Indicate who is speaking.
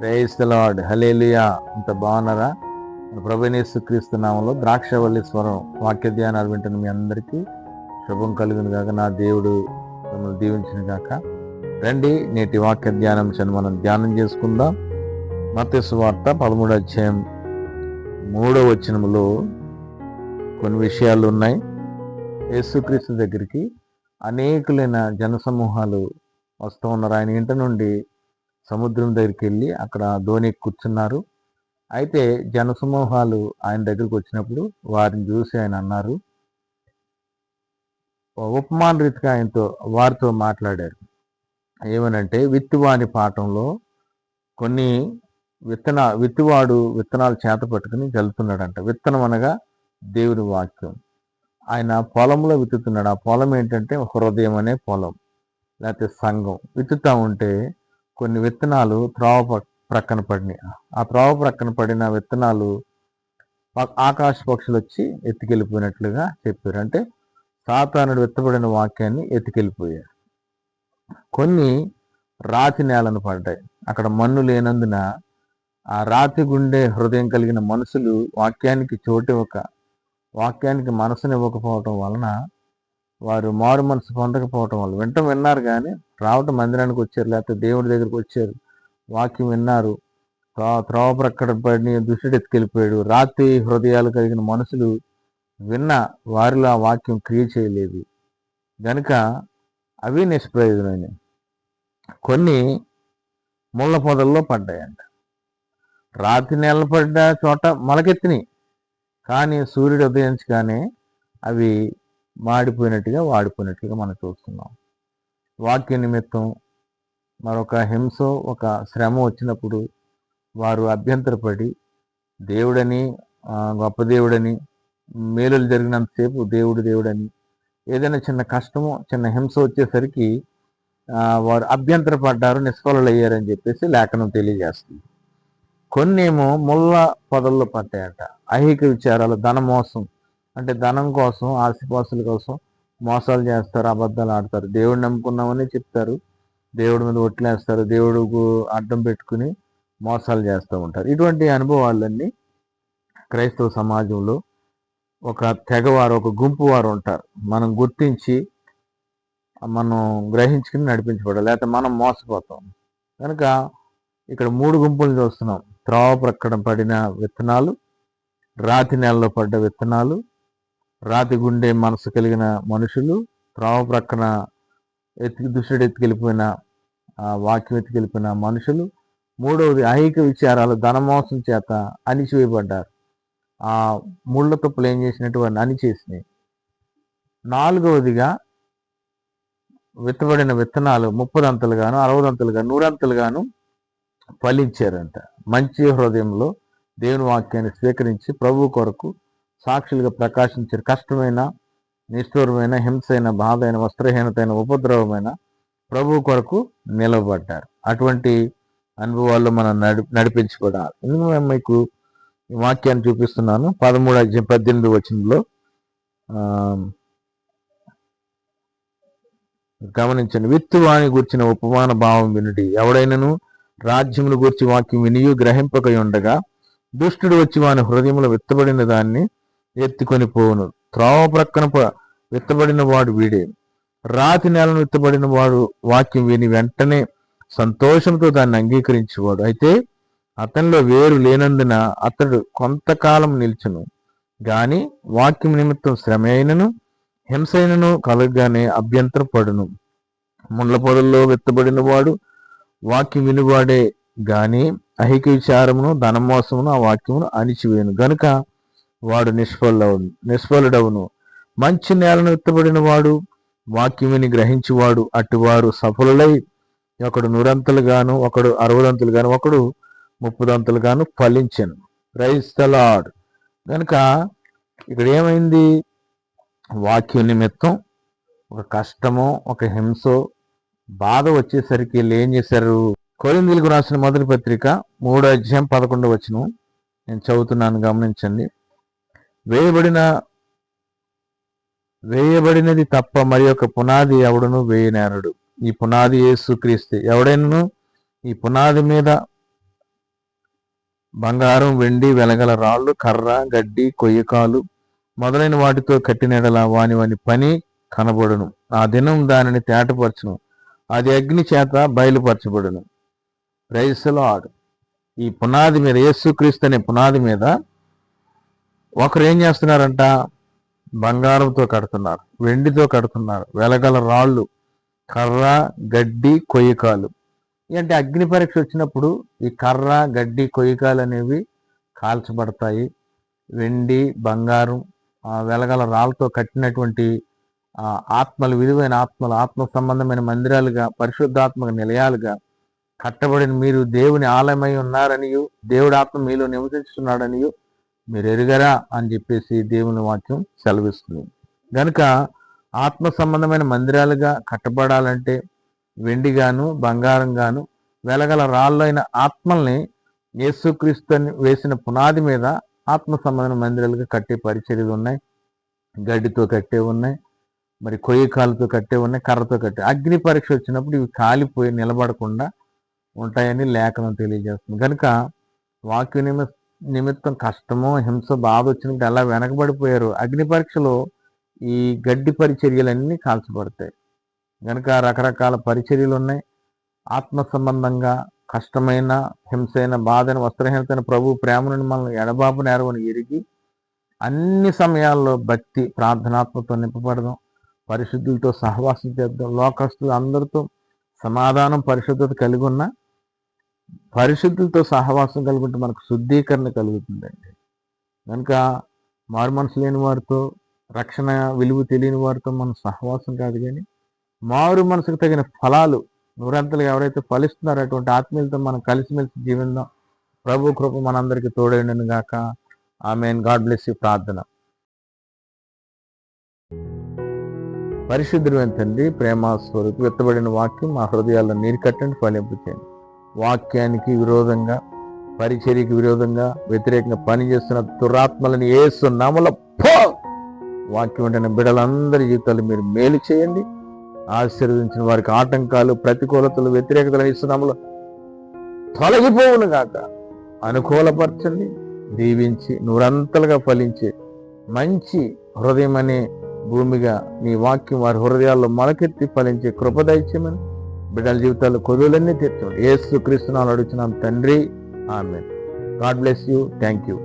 Speaker 1: Praise the lord, హల్లెలూయా. అంత బాగున్నారా? ప్రభువైన యేసుక్రీస్తు నామములో ద్రాక్షవల్లి స్వరం వాక్య ధ్యానాలు వింటున్న మీ అందరికీ శుభం కలుగును గాక. నా దేవుడు మిమ్మల్ని దీవించును గాక. రండి, నేటి వాక్య ధ్యానం మనం ధ్యానం చేసుకుందాం. మత్తయి సువార్త 13వ అధ్యాయం 3వ వచనములో కొన్ని విషయాలు ఉన్నాయి. యేసుక్రీస్తు దగ్గరికి అనేకులైన జనసమూహాలు వస్తూ ఉన్నారు. ఆయన ఇంటి నుండి సముద్రం దగ్గరికి వెళ్ళి అక్కడ ధోని కూర్చున్నారు. అయితే జనసమూహాలు ఆయన దగ్గరికి వచ్చినప్పుడు వారిని చూసి ఆయన అన్నారు, ఉపమాన రీతిగా వారితో మాట్లాడారు. ఏమనంటే, విత్తువాని పాఠంలో కొన్ని విత్తువాడు విత్తనాలు చేత పట్టుకుని వెళ్తున్నాడంట. విత్తనం అనగా దేవుని వాక్యం. ఆయన పొలంలో విత్తుతున్నాడు. ఆ పొలం ఏంటంటే హృదయం అనే పొలం, లేకపోతే సంఘం. విత్తుతా ఉంటే కొన్ని విత్తనాలు త్రోవ ప్రక్కన పడినాయి. ఆ త్రోవ ప్రక్కన పడిన విత్తనాలు ఆకాశ పక్షులు వచ్చి ఎత్తుకెళ్ళిపోయినట్లుగా చెప్పారు. అంటే సాతానుడు విత్తబడిన వాక్యాన్ని ఎత్తుకెళ్ళిపోయారు. కొన్ని రాతి నేలను పడ్డాయి. అక్కడ మన్ను లేనందున ఆ రాతి గుండె హృదయం కలిగిన మనుషులు వాక్యానికి మనసునివ్వకపోవటం వలన, వారు మారు మనసు పొందకపోవటం వల్ల విన్నారు కానీ రావటం మందిరానికి వచ్చారు, లేకపోతే దేవుడి దగ్గరికి వచ్చారు, వాక్యం విన్నారు, త్రోవ ప్రక్కన పడి దుష్టుడు ఎత్తుకెళ్ళిపోయాడు. రాతి హృదయాలు కలిగిన మనుషులు విన్న వారిలో ఆ వాక్యం క్రియ చేయలేదు గనుక అవి నిష్ప్రయోజనమైనవి. కొన్ని ముళ్ళ పొదల్లో పడ్డాయంట. రాతి నేల పడ్డ చోట మొలకెత్తినాయి, కానీ సూర్యుడు ఉదయించగానే అవి వాడిపోయినట్టుగా మనం చూస్తున్నాం. వాక్య నిమిత్తం మరొక హింస, ఒక శ్రమ వచ్చినప్పుడు వారు అభ్యంతరపడి దేవుడని, గొప్ప దేవుడని, మేలులు జరిగినంతసేపు దేవుడని, ఏదైనా చిన్న కష్టము, చిన్న హింస వచ్చేసరికి వారు అభ్యంతరపడ్డారు, నిష్ఫలులయ్యారని చెప్పేసి లేఖనం తెలియజేస్తుంది. కొన్నేమో ముళ్ళ పొదల్లో పడ్డాయట. ఐహిక విచారాలు, ధన మోసం, అంటే ధనం కోసం, ఆస్తిపాస్తుల కోసం మోసాలు చేస్తారు, అబద్ధాలు ఆడతారు. దేవుడిని నమ్ముకున్నామని చెప్తారు, దేవుడి మీద ఒట్లేస్తారు, దేవుడికి అడ్డం పెట్టుకుని మోసాలు చేస్తూ ఉంటారు. ఇటువంటి అనుభవాలన్నీ క్రైస్తవ సమాజంలో ఒక తెగవారు, ఒక గుంపు వారు ఉంటారు. మనం గుర్తించి మనం గ్రహించుకుని నడిపించబడాలి, లేకపోతే మనం మోసపోతాం. కనుక ఇక్కడ 3 గుంపులు చూస్తున్నాం. త్రోవ ప్రక్కన పడిన విత్తనాలు, రాతి నేలలో పడ్డ విత్తనాలు, రాతి గుండె మనసు కలిగిన మనుషులు, త్రోవ ప్రక్కన దుష్టుడు ఎత్తుకెళ్ళిపోయిన వాక్యం ఎత్తుకెళ్ళిపోయిన మనుషులు. 3వది ఐహిక విచారాలు, ధనమోసం చేత అణిచివేయబడ్డారు. ఆ ముళ్ళ తుప్పలు ఏం చేసినట్టు వారిని అణిచేసినాయి. 4వదిగా విత్తబడిన విత్తనాలు 30దంతలుగాను, 60దంతలుగాను, 100దంతలుగాను ఫలించారంట. మంచి హృదయంలో దేవుని వాక్యాన్ని స్వీకరించి ప్రభు కొరకు సాక్షులుగా ప్రకాశించారు. కష్టమైన, నిష్ఠూరమైన, హింసైన, బాధ అయిన, వస్త్రహీనతైన, ఉపద్రవమైన ప్రభు కొరకు నిలబడ్డారు. అటువంటి అనుభవాల్లో మనం నడిపించబడాలి. ఎందుకు మీకు ఈ వాక్యాన్ని చూపిస్తున్నాను. 13వ అధ్యాయం 18వ వచనంలో గమనించండి. విత్తువాని గూర్చిన ఉపమాన భావం వినుడి. ఎవడైనను రాజ్యమును గూర్చి వాక్యం వినియు గ్రహింపక ఉండగా దుష్టుడు వచ్చి వాని హృదయంలో విత్తబడిన దాన్ని ఎత్తుకొని పోవును. త్రోవ ప్రక్కన విత్తబడిన వాడు వీడే. రాతి నేలను విత్తబడిన వాడు వాక్యం విని వెంటనే సంతోషంతో దాన్ని అంగీకరించేవాడు. అయితే అతనిలో వేరు లేనందున అతడు కొంతకాలం నిల్చును, గాని వాక్యం నిమిత్తం శ్రమ అయినను హింసైనను కలగగానే అభ్యంతర పడును. ముళ్ళ పొదల్లో విత్తబడిన వాడు వాక్యం వినివాడే గాని ఐహిక విచారమును, ధనమోసమును ఆ వాక్యమును అణిచివేయను గనుక వాడు నిష్ఫలుడవును. మంచి నేలను విత్తబడిన వాడు వాక్యం విని గ్రహించువాడు. అటువారు సఫలులై ఒకడు 100దంతలుగాను, ఒకడు 60దంతలుగాను, ఒకడు 30దంతలుగాను ఫలించెను. Praise the Lord. కనుక ఇక్కడ ఏమైంది? వాక్యం నిమిత్తం ఒక కష్టమో, ఒక హింసో, బాధ వచ్చేసరికి వీళ్ళు ఏం చేశారు? కొరింథీయులకు రాసిన మొదటి పత్రిక 3వ అధ్యాయం 11వ వచనం నేను చదువుతున్నాను, గమనించండి. వేయబడినది తప్ప మరి ఒక పునాది ఎవడును వేయనేరడు. ఈ పునాది యేసుక్రీస్తు. ఎవడైనను ఈ పునాది మీద బంగారం, వెండి, వెలగల రాళ్ళు, కర్ర, గడ్డి, కొయ్యకాలు మొదలైన వాటితో కట్టిన ఎడల వాని పని కనబడును. ఆ దినం దానిని తేటపరచును, అది అగ్ని చేత బయలుపరచబడును. Praise the lord. ఈ పునాది మీద, యేసుక్రీస్తు అనే పునాది మీద ఒకరు ఏం చేస్తున్నారంట? బంగారంతో కడుతున్నారు, వెండితో కడుతున్నారు, వెలగల రాళ్ళు, కర్ర, గడ్డి, కొయ్యకాలు. అంటే అగ్ని పరీక్ష వచ్చినప్పుడు ఈ కర్ర, గడ్డి, కొయ్యకాలు అనేవి కాల్చబడతాయి. వెండి, బంగారం, వెలగల రాళ్ళతో కట్టినటువంటి ఆత్మలు, విలువైన ఆత్మలు, ఆత్మ సంబంధమైన మందిరాలుగా, పరిశుద్ధాత్మక నిలయాలుగా కట్టబడిన మీరు దేవుని ఆలయమై ఉన్నారనియు, దేవుడి ఆత్మ మీలో నివసిస్తున్నాడనియు మీరు ఎరుగరా అని చెప్పేసి దేవుని వాక్యం సెలవిస్తుంది. కనుక ఆత్మ సంబంధమైన మందిరాలుగా కట్టబడాలంటే వెండిగాను, బంగారంగాను, వెలగల రాళ్ళైన ఆత్మల్ని యేసుక్రీస్తు వేసిన పునాది మీద ఆత్మ సంబంధమైన మందిరాలుగా కట్టే పరిచర్యలు ఉన్నాయి. గడ్డితో కట్టే ఉన్నాయి, మరి కొయ్యకాలతో కట్టే ఉన్నాయి, కర్రతో కట్టే. అగ్ని పరీక్ష వచ్చినప్పుడు ఇవి కాలిపోయి నిలబడకుండా ఉంటాయని లేఖనం తెలియజేస్తుంది. కనుక వాక్య నిమిత్తం కష్టమో, హింస, బాధ వచ్చినప్పుడు ఎలా వెనకబడిపోయారు. అగ్ని పరీక్షలో ఈ గడ్డి పరిచర్యలన్నీ కాల్చబడతాయి. కనుక రకరకాల పరిచర్యలు ఉన్నాయి. ఆత్మ సంబంధంగా కష్టమైన, హింసైన, బాధైన, వస్త్రహీనతైన ప్రభు ప్రేమను మనల్ని ఎడబాపు నేరవని ఎరిగి అన్ని సమయాల్లో భక్తి ప్రార్థనాత్మతో నింపబడదాం, పరిశుద్ధులతో సహవాసం చేద్దాం. లోకస్తులు అందరితో సమాధానం, పరిశుద్ధత కలిగి ఉన్న పరిశుద్ధులతో సహవాసం కలిగి ఉంటే మనకు శుద్ధీకరణ కలుగుతుందండి. కనుక మారు మనసు లేని వారితో, రక్షణ విలువ తెలియని వారితో మనం సహవాసం కాదు, కానీ మారు మనసుకు తగిన ఫలాలు నూరంతలుగా ఎవరైతే ఫలిస్తున్నారో అటువంటి ఆత్మీయులతో మనం కలిసిమెలిసి జీవిద్దాం. ప్రభు కృప మనందరికీ తోడైండును గాక. ఆమేన్. God bless you. ప్రార్థన. పరిశుద్ధుడైన తండ్రి, ప్రేమ స్వరూపి, విత్తబడిన వాక్యం మా హృదయాల్లో నీరు కట్టండి, ఫలింపు చేయండి. వాక్యానికి విరోధంగా, పరిచర్యకి విరోధంగా, వ్యతిరేకంగా పనిచేస్తున్న దురాత్మలను యేసు నామములో పో! వాక్యం వెంటనే బిడ్డలందరి జీవితాలు మీరు మేలు చేయండి. ఆశీర్వదించిన వారికి ఆటంకాలు, ప్రతికూలతలు, వ్యతిరేకతలు యేసు నామములో తొలగిపోవును గాక. అనుకూలపరచండి, దీవించి నూరంతలుగా ఫలించే మంచి హృదయం అనే భూమిగా నీ వాక్యం వారి హృదయాల్లో మొలకెత్తి ఫలించే కృప దయచేయమని బిడ్డల జీవితాల్లో కొదువులన్నీ తీర్చండి. యేసు క్రీస్తు నామములో అడుగుచున్నాం తండ్రి. ఆమేన్. God bless you. Thank you.